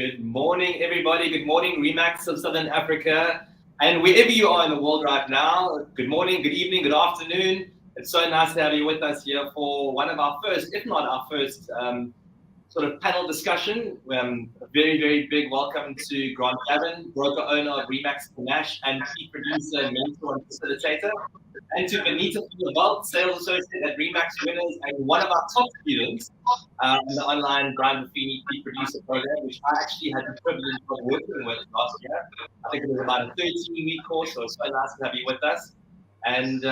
Good morning, everybody. Good morning, Remax of Southern Africa. And wherever you are in the world right now, good morning, good evening, good afternoon. It's so nice to have you with us here for one of our first, if not our first, sort of panel discussion. A very, very big welcome to Grant Gavin, broker owner of Remax Panache and key producer, mentor, and facilitator. And to Benita Vault, sales associate at Remax Winners and one of our top students in the online Brian Buffini key producer program, which I actually had the privilege of working with last year. I think it was about a 13-week course, so it's so nice to have you with us. And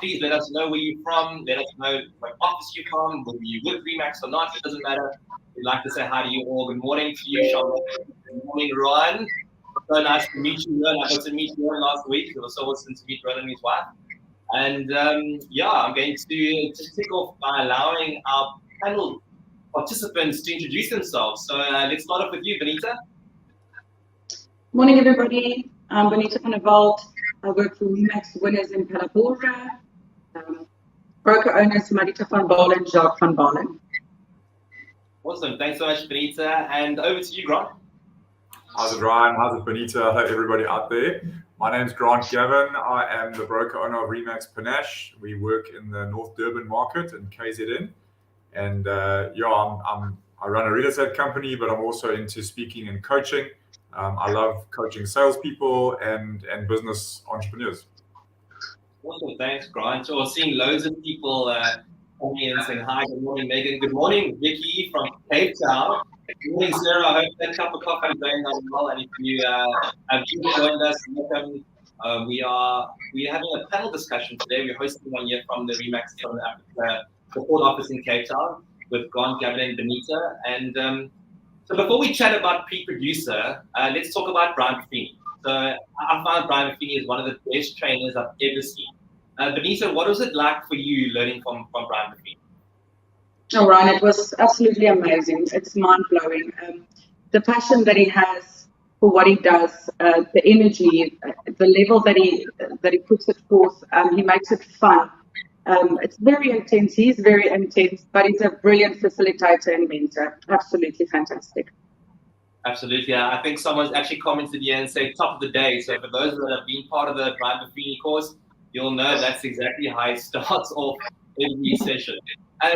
please let us know where you're from. Let us know what office you're from, whether you're with Remax or not. It doesn't matter. We'd like to say hi to you all. Good morning to you, Sean. Good morning, Ron. So nice to meet you, Ron. I got to meet you last week. It was so awesome to meet Ron and his wife. And I'm going to just kick off by allowing our panel participants to introduce themselves. So let's start off with you, Benita. Morning, everybody. I'm Benita Vault. I work for Remax Winners in Palabora. Broker owners Marita van Balen, Jacques van Balen. Awesome. Thanks so much, Benita. And over to you, Grant. How's it, Ryan? How's it, Benita? Hello, everybody out there. My name's Grant Gavin. I am the broker owner of Remax Panache. We work in the North Durban market in KZN. And I run a real estate company, but I'm also into speaking and coaching. I love coaching salespeople and business entrepreneurs. Awesome. Thanks, Grant. So we're seeing loads of people coming in saying hi. Good morning, Megan. Good morning, Vicky from Cape Town. Good morning, Sarah. I hope that cup of coffee is going on well. And if you have just joined us, welcome. We're having a panel discussion today. We're hosting one here from the Remax Southern Africa support office in Cape Town with Grant, Gavin, and Benita. And so before we chat about pre-producer, let's talk about Brian Buffini. So I found Brian Buffini is one of the best trainers I've ever seen. Benita, what was it like for you learning from Brian Buffini? Oh, Ryan, it was absolutely amazing. It's mind-blowing. The passion that he has for what he does, the energy, the level that he puts it forth, he makes it fun. It's very intense. He's very intense, but he's a brilliant facilitator and mentor. Absolutely fantastic. Absolutely. I think someone's actually commented here and said top of the day. So for those that have been part of the Brian Buffini course, you'll know that's exactly how it starts off every session.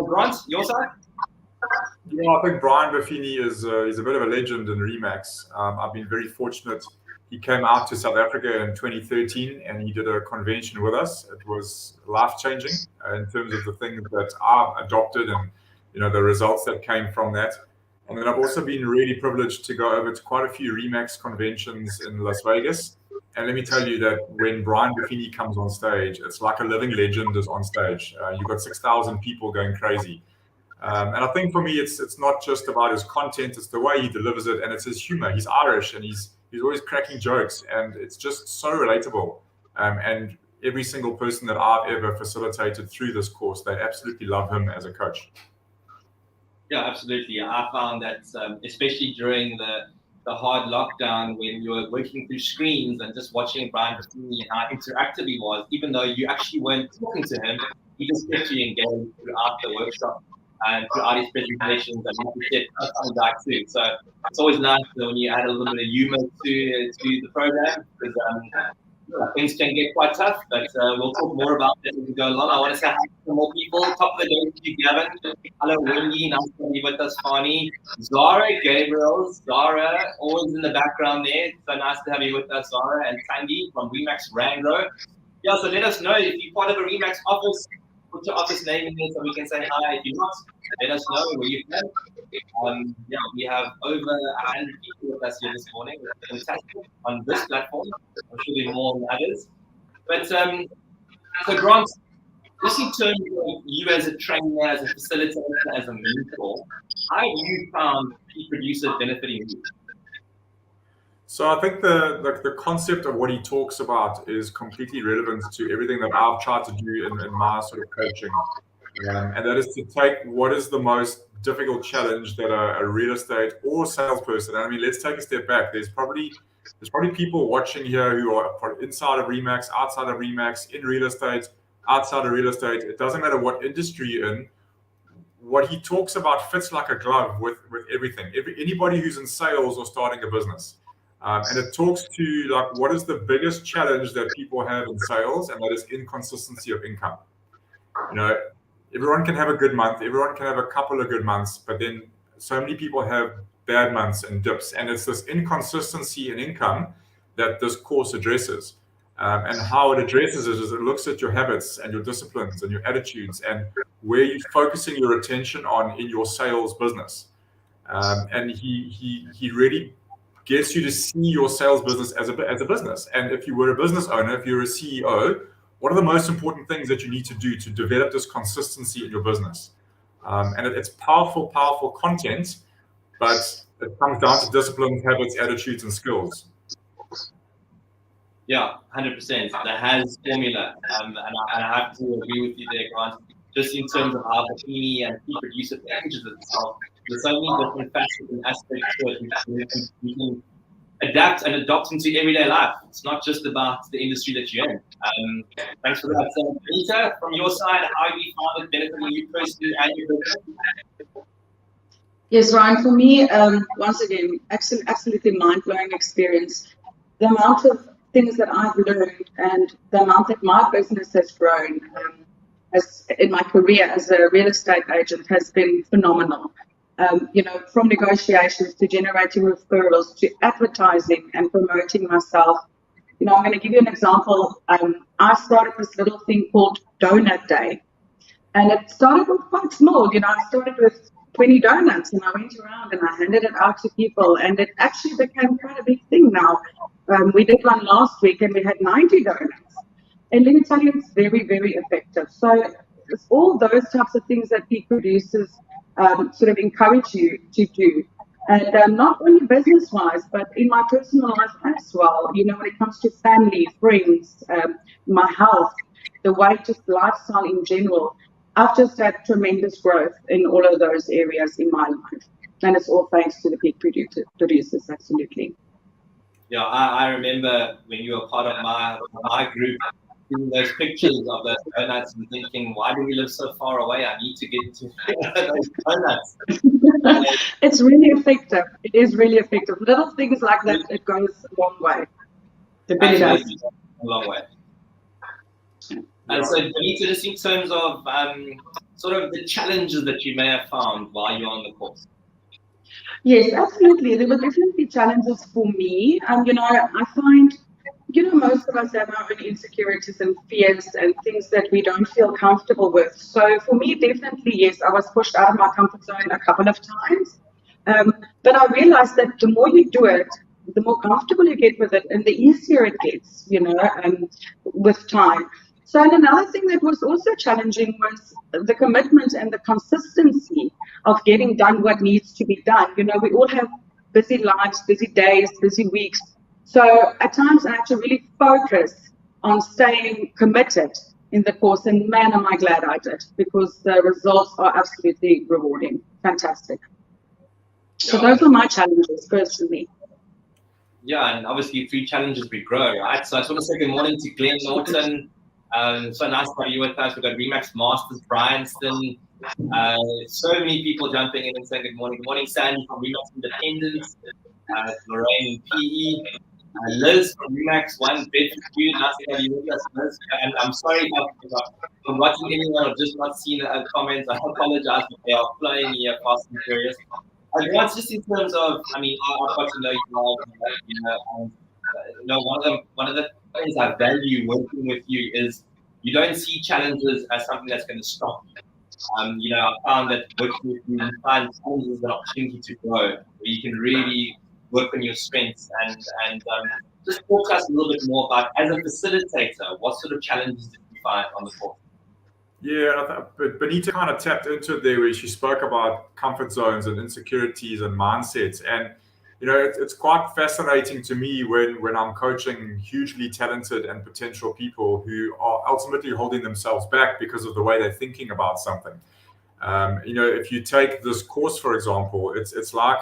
Grant, your side? Yeah, I think Brian Buffini is a bit of a legend in Remax. I've been very fortunate. He came out to South Africa in 2013 and he did a convention with us. It was life-changing in terms of the things that I've adopted and the results that came from that. And then I've also been really privileged to go over to quite a few Remax conventions in Las Vegas. And let me tell you that when Brian Buffini comes on stage, it's like a living legend is on stage. You've got 6,000 people going crazy. And I think for me, it's not just about his content, it's the way he delivers it, and it's his humor. He's Irish and he's always cracking jokes, and it's just so relatable. And every single person that I've ever facilitated through this course, they absolutely love him as a coach. Yeah, absolutely. I found that especially during the hard lockdown when you were working through screens and just watching Brian Buffini and how interactive he was, even though you actually weren't talking to him, he just kept you engaged throughout the workshop and throughout his presentations, and like you said, some guy too. So it's always nice when you add a little bit of humor to the program, because things can get quite tough, but we'll talk more about that as we go along. I want to say hi to some more people. Top of the day to you, Gavin. Hello, Wendy. Nice to have you with us, Fani. Zara, Gabriel. Zara, always in the background there. So nice to have you with us, Zara. And Tangi from Remax Rangro. Yeah, so let us know if you're part of a Remax office. Put your office name in there so we can say hi. If you're not, let us know where you're from. We have over 100 people with us here this morning. It's fantastic on this platform. I'm sure there's more on others. But so Grant, just in terms of you as a trainer, as a facilitator, as a mentor, how have you found pre-producer benefiting you? So I think the concept of what he talks about is completely relevant to everything that I've tried to do in my sort of coaching. And that is to take what is the most difficult challenge that a real estate or salesperson, and I mean, let's take a step back. There's probably people watching here who are inside of Remax, outside of Remax, in real estate, outside of real estate. It doesn't matter what industry you're in. what he talks about fits like a glove with everything. Anybody who's in sales or starting a business. And it talks to like what is the biggest challenge that people have in sales, and that is inconsistency of income. You know, everyone can have a good month, everyone can have a couple of good months, but then so many people have bad months and dips, and it's this inconsistency in income that this course addresses. And how it addresses it is it looks at your habits and your disciplines and your attitudes and where you're focusing your attention on in your sales business. And he really gets you to see your sales business as a business. And if you were a business owner, if you're a CEO, what are the most important things that you need to do to develop this consistency in your business? And it's powerful content, but it comes down to discipline, habits, attitudes, and skills. Yeah, 100%. The has formula, and I have to agree with you there, Grant. Just in terms of how Buffini and key producer packages itself, there's so many different facets and aspects to it which you can adapt and adopt into everyday life. It's not just about the industry that you're in. Thanks for that. So, Anita, from your side, how have you found it benefiting you personally and your business? Yes, Ryan, for me, once again, absolutely mind-blowing experience. The amount of things that I've learned and the amount that my business has grown as in my career as a real estate agent has been phenomenal. You know, from negotiations to generating referrals to advertising and promoting myself. You know, I'm going to give you an example. I started this little thing called Donut Day, and it started with quite small. You know, I started with 20 donuts, and I went around and I handed it out to people, and it actually became quite a big thing now. We did one last week, and we had 90 donuts. And let me tell you, it's very, very effective. So it's all those types of things that peak producers sort of encourage you to do. And not only business-wise, but in my personal life as well. You know, when it comes to family, friends, my health, the way just lifestyle in general, I've just had tremendous growth in all of those areas in my life. And it's all thanks to the peak producers, absolutely. Yeah, I remember when you were part of my group, seeing those pictures of those donuts and thinking, why do we live so far away? I need to get to those donuts. It's really effective. It is really effective. Little things like that, it goes a long way. It really does. A long way. And so, Benita, just in terms of sort of the challenges that you may have found while you're on the course. Yes, absolutely. There were definitely challenges for me. You know, I find, you know, most of us have our own insecurities and fears and things that we don't feel comfortable with. So for me, definitely, yes, I was pushed out of my comfort zone a couple of times. But I realized that the more you do it, the more comfortable you get with it and the easier it gets, you know, with time. So, and another thing that was also challenging was the commitment and the consistency of getting done what needs to be done. You know, we all have busy lives, busy days, busy weeks. So at times I had to really focus on staying committed in the course, and man, am I glad I did, because the results are absolutely rewarding. Fantastic. So those are my challenges personally. Yeah, and obviously through challenges we grow, right? So I just want to say good morning to Glenn Norton. So nice to have you with us. We've got Remax Masters, Bryanston. So many people jumping in and saying good morning. Good morning, Sandy from Remax Independence. Lorraine PE. Liz from Remax One Bedford View. Nice to have you with us, Liz. And I'm sorry if I'm watching anyone or just not seen a comment. I apologize if they are flying here fast and furious. Grant, just in terms of, I mean, I've got to know you know, one of the things I value working with you is you don't see challenges as something that's going to stop you. You know, I found that working with you find challenges as an opportunity to grow, where you can really work on your strengths and just talk to us a little bit more about, as a facilitator, what sort of challenges did you find on the course? Yeah, but Benita kind of tapped into it there where she spoke about comfort zones and insecurities and mindsets. And, you know, it's quite fascinating to me when I'm coaching hugely talented and potential people who are ultimately holding themselves back because of the way they're thinking about something. You know, if you take this course, for example, it's like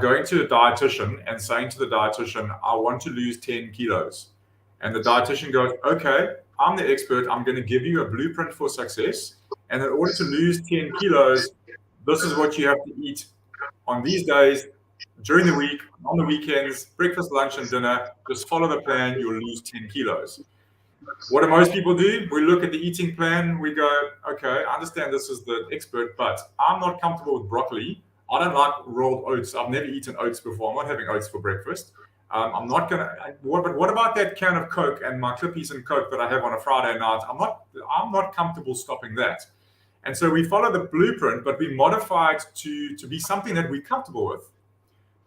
going to a dietitian and saying to the dietitian, I want to lose 10 kilos. And the dietitian goes, okay, I'm the expert. I'm going to give you a blueprint for success. And in order to lose 10 kilos, this is what you have to eat on these days, during the week, on the weekends, breakfast, lunch, and dinner. Just follow the plan, you'll lose 10 kilos. What do most people do? We look at the eating plan, we go, okay, I understand this is the expert, but I'm not comfortable with broccoli. I don't like rolled oats. I've never eaten oats before. I'm not having oats for breakfast. I'm not gonna. But what about that can of Coke and my Clippies and Coke that I have on a Friday night? I'm not comfortable stopping that. And so we follow the blueprint, but we modify it to be something that we're comfortable with,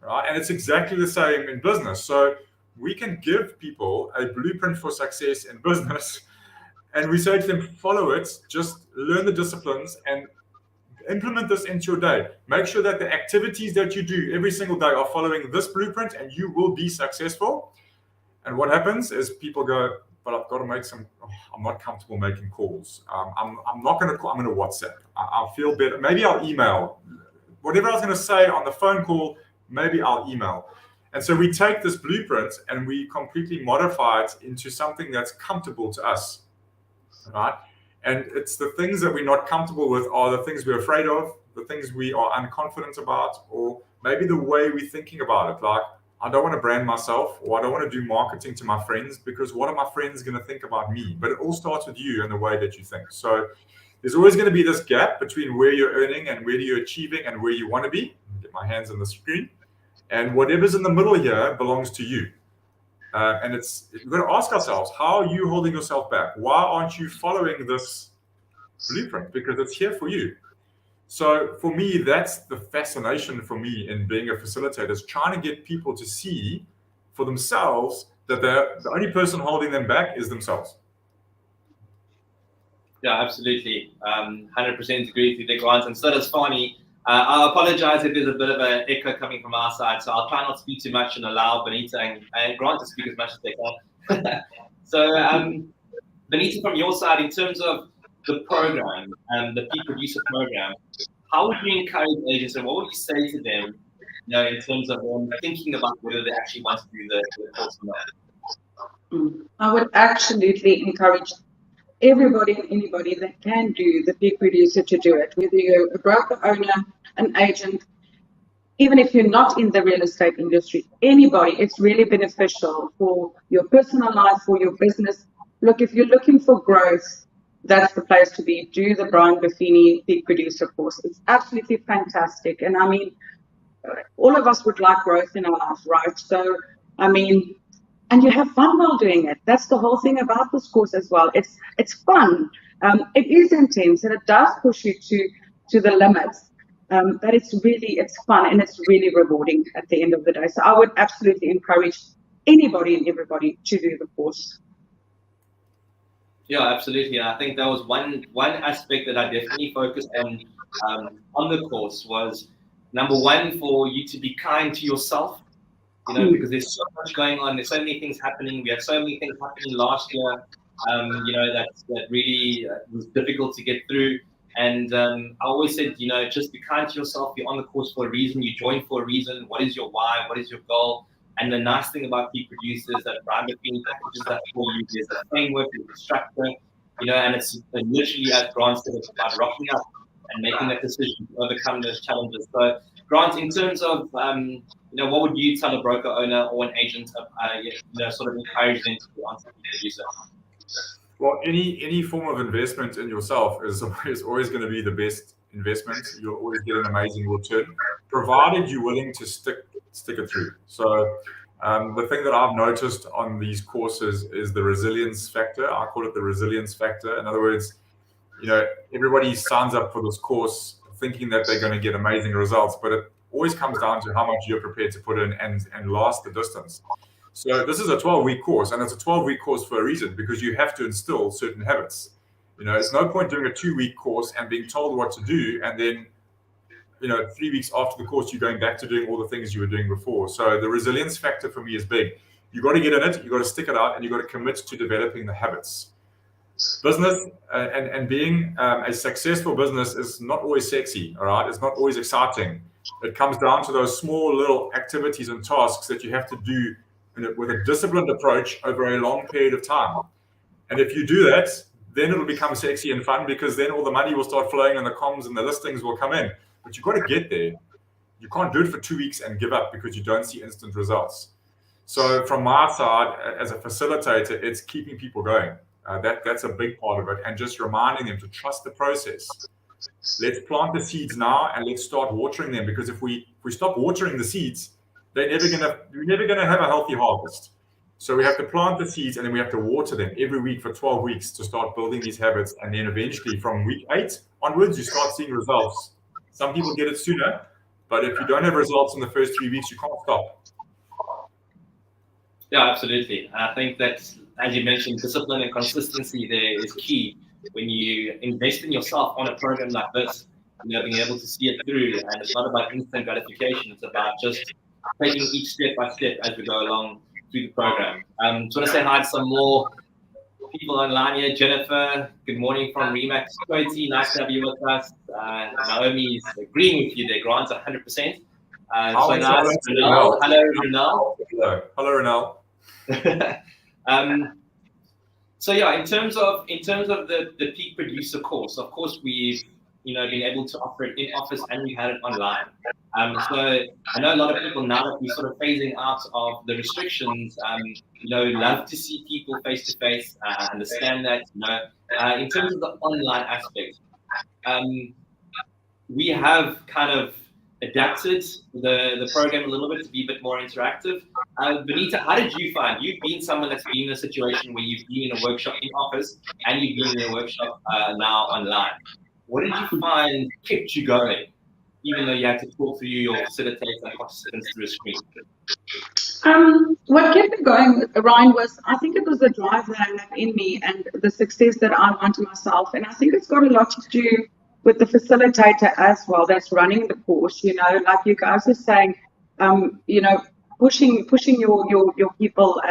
right? And it's exactly the same in business. So we can give people a blueprint for success in business, and we say to them, follow it, just learn the disciplines and implement this into your day. Make sure that the activities that you do every single day are following this blueprint, and you will be successful. And what happens is people go, but I've got to make some, I'm not comfortable making calls. I'm not going to call, I'm going to WhatsApp. I'll feel better. Maybe I'll email. Whatever I was going to say on the phone call, maybe I'll email. And so we take this blueprint and we completely modify it into something that's comfortable to us, right? And it's the things that we're not comfortable with are the things we're afraid of, the things we are unconfident about, or maybe the way we're thinking about it. Like, I don't want to brand myself, or I don't want to do marketing to my friends because what are my friends going to think about me? But it all starts with you and the way that you think. So there's always going to be this gap between where you're earning and where you're achieving and where you want to be. Get my hands on the screen. And whatever's in the middle here belongs to you. And we've got to ask ourselves, how are you holding yourself back? Why aren't you following this blueprint? Because it's here for you. So for me, that's the fascination for me in being a facilitator, is trying to get people to see for themselves that the only person holding them back is themselves. Yeah, absolutely. 100% agree with you, Grant. And so does Fani. I apologize if there's a bit of an echo coming from our side, so I'll try not to speak too much and allow Benita and Grant to speak as much as they can. So, Benita, from your side, in terms of the program and the Peak Producer program, how would you encourage agents and what would you say to them, in terms of them thinking about whether they actually want to do the course or not? I would absolutely encourage everybody and anybody that can do the Peak Producer to do it, whether you're a broker owner, an agent, even if you're not in the real estate industry, anybody, it's really beneficial for your personal life, for your business. Look, if you're looking for growth, that's the place to be. Do the Brian Buffini Peak Producer course. It's absolutely fantastic. And I mean, all of us would like growth in our life, right? So, I mean, and you have fun while doing it. That's the whole thing about this course as well. It's fun. It is intense and it does push you to the limits. But it's fun and it's really rewarding at the end of the day. So I would absolutely encourage anybody and everybody to do the course. Yeah, absolutely. And I think that was one aspect that I definitely focused on the course was, number one, for you to be kind to yourself. Because there's so much going on. There's so many things happening. We had so many things happening last year, that really was difficult to get through. And I always said, just be kind to yourself. You're on the course for a reason. You joined for a reason. What is your why? What is your goal? And the nice thing about Peak Producers is that Brian Buffini packages that for you. There's a framework, there's a structure, and it's literally, as Grant said, it's about rocking up and making that decision to overcome those challenges. So, Grant, in terms of what would you tell a broker owner or an agent, sort of encourage them to be on Peak Producer? Well, any form of investment in yourself is always going to be the best investment. You'll always get an amazing return, provided you're willing to stick it through. So the thing that I've noticed on these courses is the resilience factor. I call it the resilience factor. In other words, everybody signs up for this course thinking that they're going to get amazing results, but it always comes down to how much you're prepared to put in and last the distance. So this is a 12-week course, and it's a 12-week course for a reason, because you have to instill certain habits. It's no point doing a 2-week course and being told what to do, and then 3 weeks after the course, you're going back to doing all the things you were doing before. So the resilience factor for me is big. You've got to get in it, you've got to stick it out, and you've got to commit to developing the habits. Business and being a successful business is not always sexy, all right? It's not always exciting. It comes down to those small little activities and tasks that you have to do with a disciplined approach over a long period of time. And if you do that, then it'll become sexy and fun, because then all the money will start flowing and the comms and the listings will come in. but you've got to get there. You can't do it for 2 weeks and give up because you don't see instant results. So from my side, as a facilitator, it's keeping people going. That's a big part of it, and just reminding them to trust the process. Let's plant the seeds now and let's start watering them, because if we stop watering the seeds, we're never gonna have a healthy harvest. So we have to plant the seeds and then we have to water them every week for 12 weeks to start building these habits, and then eventually from week 8 onwards you start seeing results. Some people get it sooner, but if you don't have results in the first 3 weeks, you can't stop. Yeah, absolutely. I think that, as you mentioned, discipline and consistency there is key. When you invest in yourself on a program like this, being able to see it through, and it's not about instant gratification. It's about just taking each step by step as we go along through the program. So I want to say hi to some more people online here. Jennifer, good morning from Remax. Cody, nice to have you with us. Naomi's agreeing with you there, Grant, 100%. So nice. Hello, Renal. Hello, Renal. So yeah, in terms of the Peak Producer course, of course we've been able to offer it in office and we had it online. So I know a lot of people, now that we're sort of phasing out of the restrictions, love to see people face to face, understand that. In terms of the online aspect, we have kind of adapted the program a little bit to be a bit more interactive. Benita, how did you find? You've been someone that's been in a situation where you've been in a workshop in office and you've been in a workshop now online. What did you find kept you going, even though you had to talk through your facilitators and participants through a screen? What kept me going, Ryan, was, I think it was the drive that I have in me and the success that I want myself. And I think it's got a lot to do with the facilitator as well that's running the course. Like you guys are saying, pushing your people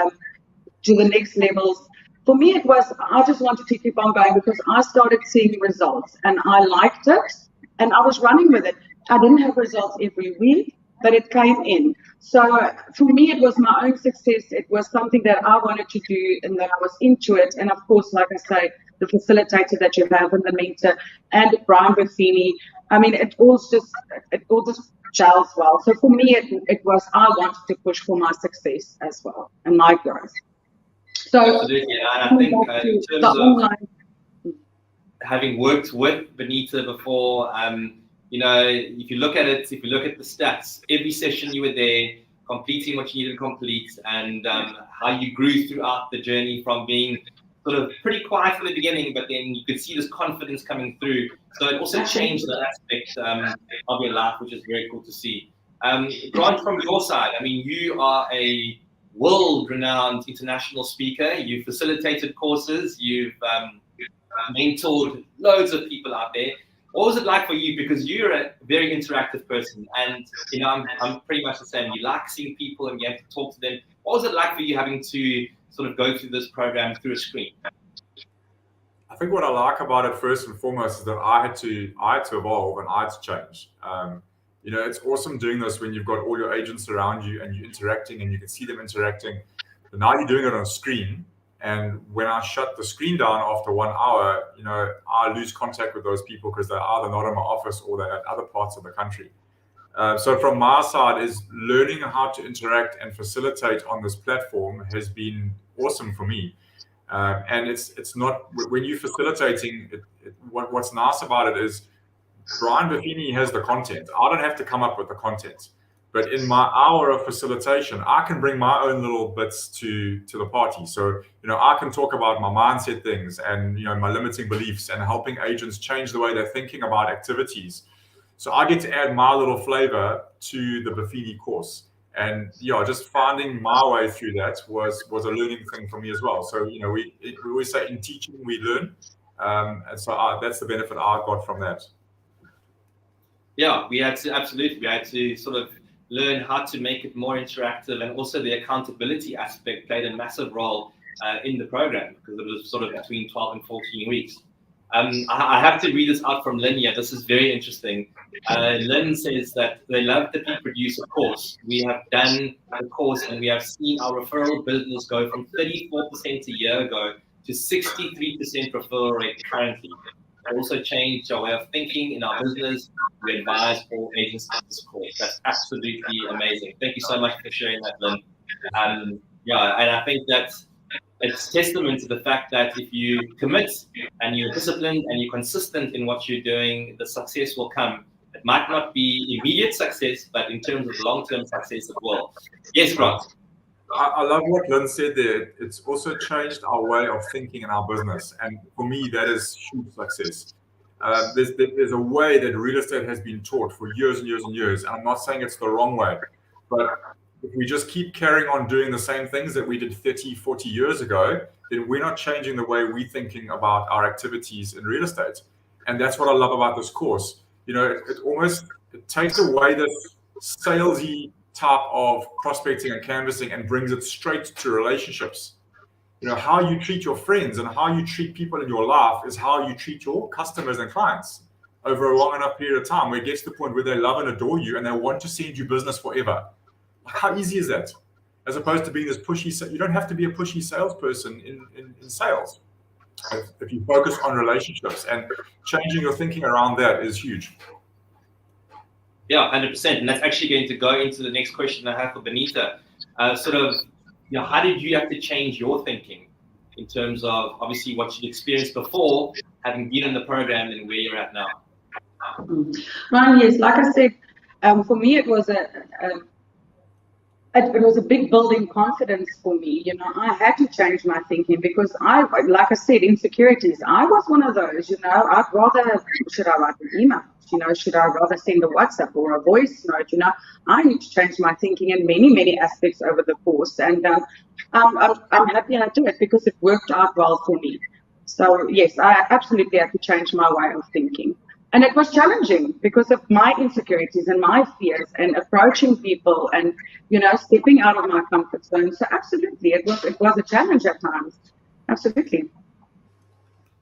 to the next levels. For me, it was, I just wanted to keep on going because I started seeing results and I liked it and I was running with it. I didn't have results every week, but it came in. So for me, it was my own success. It was something that I wanted to do and that I was into it. And of course, like I say, the facilitator that you have and the mentor and Brian Buffini, I mean, it all just gels well. So for me, it was, I wanted to push for my success as well and my growth. So absolutely, and I think in terms of having worked with Benita before, if you look at it, if you look at the stats, every session you were there, completing what you needed to complete, and how you grew throughout the journey from being sort of pretty quiet in the beginning, but then you could see this confidence coming through. So it also changed that aspect of your life, which is very cool to see. Grant, from your side, I mean, you are a world-renowned international speaker. You've facilitated courses. You've mentored loads of people out there. What was it like for you? Because you're a very interactive person, and I'm pretty much the same. You like seeing people and you have to talk to them. What was it like for you having to sort of go through this program through a screen? I think what I like about it first and foremost is that I had to evolve and I had to change. It's awesome doing this when you've got all your agents around you and you're interacting and you can see them interacting. But now you're doing it on a screen. And when I shut the screen down after 1 hour, I lose contact with those people because they're either not in my office or they're at other parts of the country. So from my side is learning how to interact and facilitate on this platform has been awesome for me. And it's not, when you're facilitating, what's nice about it is Brian Buffini has the content. I don't have to come up with the content. But in my hour of facilitation, I can bring my own little bits to the party. So, I can talk about my mindset things and, my limiting beliefs and helping agents change the way they're thinking about activities. So I get to add my little flavor to the Buffini course. And, just finding my way through that was a learning thing for me as well. So, we always say in teaching, we learn. And so that's the benefit I got from that. Yeah, we had to sort of learn how to make it more interactive, and also the accountability aspect played a massive role in the program because it was sort of between 12 and 14 weeks. I have to read this out from Lynn here. This is very interesting. Lynn says that they love the Peak Producer course. We have done the course and we have seen our referral business go from 34% a year ago to 63% referral rate currently. It also changed our way of thinking in our business. We advise all agents of this course. That's absolutely amazing. Thank you so much for sharing that, Lynn. Yeah, and I think that it's testament to the fact that if you commit and you're disciplined and you're consistent in what you're doing, the success will come. It might not be immediate success, but in terms of long-term success, it will. Yes, Grant. I love what Lynn said there. It's also changed our way of thinking in our business. And for me, that is huge success. There's a way that real estate has been taught for years and years and years. And I'm not saying it's the wrong way, but if we just keep carrying on doing the same things that we did 30, 40 years ago, then we're not changing the way we're thinking about our activities in real estate. And that's what I love about this course. You know, it takes away this salesy type of prospecting and canvassing and brings it straight to relationships. You know, how you treat your friends and how you treat people in your life is how you treat your customers and clients over a long enough period of time, where it gets to the point where they love and adore you and they want to send you business forever. How easy is that? As opposed to being this pushy, you don't have to be a pushy salesperson in sales. If you focus on relationships, and changing your thinking around that is huge. Yeah, 100%. And that's actually going to go into the next question I have for Benita. How did you have to change your thinking in terms of obviously what you'd experienced before, having been in the program, and where you're at now? Ryan, yes, like I said, for me it was it was a big building confidence for me. You know, I had to change my thinking because like I said, insecurities. I was one of those, you know, I'd rather, should I write an email? You know, should I rather send a WhatsApp or a voice note? You know, I need to change my thinking in many, many aspects over the course. And I'm happy I do it because it worked out well for me. So yes, I absolutely had to change my way of thinking. And it was challenging because of my insecurities and my fears and approaching people and, you know, stepping out of my comfort zone. So absolutely, it was a challenge at times. Absolutely.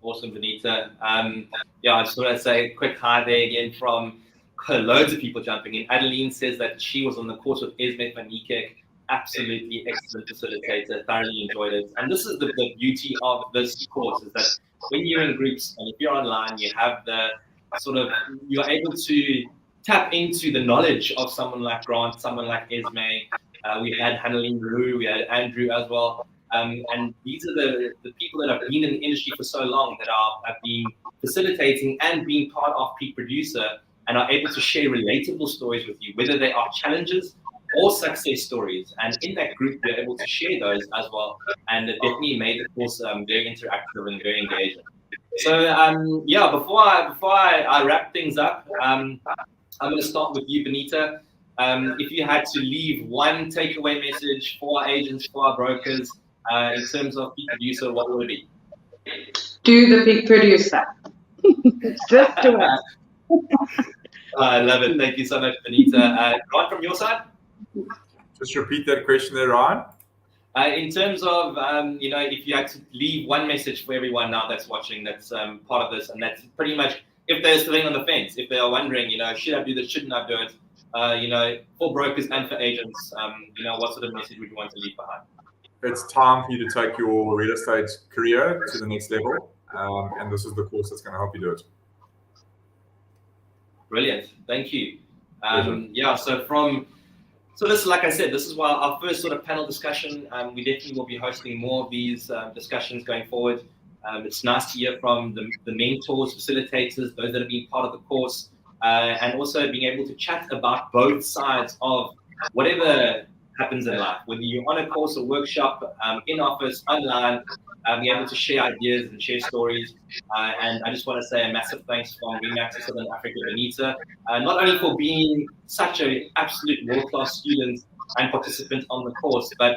Awesome, Benita. I just want to say a quick hi there again from loads of people jumping in. Adeline says that she was on the course with Esme van Niekerk. Absolutely excellent facilitator. Thoroughly enjoyed it. And this is the beauty of this course, is that when you're in groups and if you're online, you have you're able to tap into the knowledge of someone like Grant, someone like Esme. We had Hanneline Roo, we had Andrew as well. And these are the people that have been in the industry for so long, that have been facilitating and being part of Peak Producer, and are able to share relatable stories with you, whether they are challenges or success stories. And in that group, we're able to share those as well. And it definitely made the course very interactive and very engaging. So before I wrap things up, I'm going to start with you, Benita. If you had to leave one takeaway message for our agents, for our brokers, in terms of Peak Producer, what would it be? Do the Peak Producer. Just do it. I love it. Thank you so much, Benita. Grant, from your side? Just repeat that question there, Ryan. In terms of, if you had to leave one message for everyone now that's watching, that's part of this, and that's pretty much, if they're sitting on the fence, if they are wondering, should I do this, shouldn't I do it, for brokers and for agents, what sort of message would you want to leave behind? It's time for you to take your real estate career to the next level, and this is the course that's going to help you do it. Brilliant. Thank you. So this, like I said, this is why our first sort of panel discussion. We definitely will be hosting more of these discussions going forward. It's nice to hear from the mentors, facilitators, those that have been part of the course, and also being able to chat about both sides of whatever happens in life, whether you're on a course or workshop, in office, online, be able to share ideas and share stories. And I just want to say a massive thanks from Remax to Southern Africa, Benita, not only for being such an absolute world-class student and participant on the course, but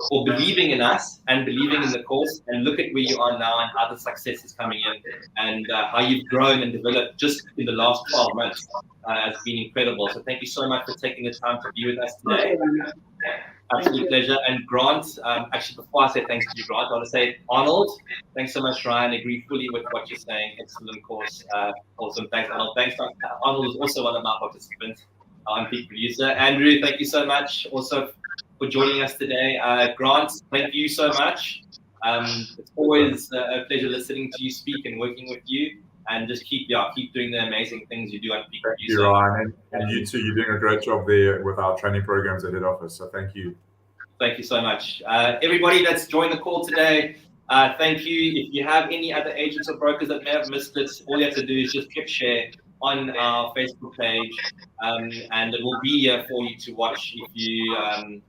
for believing in us and believing in the course. And look at where you are now and how the success is coming in, and how you've grown and developed just in the last 12 months. Has been incredible. So thank you so much for taking the time to be with us today. Absolute pleasure. And Grant, actually, before I say thanks to you, Grant, I want to say Arnold, thanks so much, Ryan. I agree fully with what you're saying. Excellent course. Awesome. Thanks, Arnold. Thanks, Arnold is also one of my participants. I'm Peak Producer. Andrew, thank you so much also for joining us today. Grant, thank you so much. It's always a pleasure listening to you speak and working with you. and just keep doing the amazing things you do on Peak Thank Review. you, Ryan, and you too. You're doing a great job there with our training programs at head office. So thank you. Thank you so much. Everybody that's joined the call today, thank you. If you have any other agents or brokers that may have missed it, all you have to do is just click share on our Facebook page, and it will be here for you to watch. If you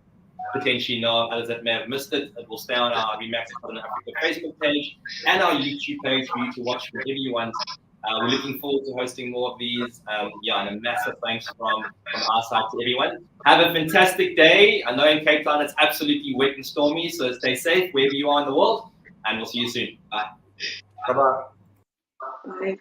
potentially know others that may have missed it, it will stay on our Remax Southern Africa Facebook page and our YouTube page for you to watch whenever you want. We're looking forward to hosting more of these. And a massive thanks from our side to everyone. Have a fantastic day. I know in Cape Town it's absolutely wet and stormy, so stay safe wherever you are in the world, and we'll see you soon. Bye. Bye-bye. Bye.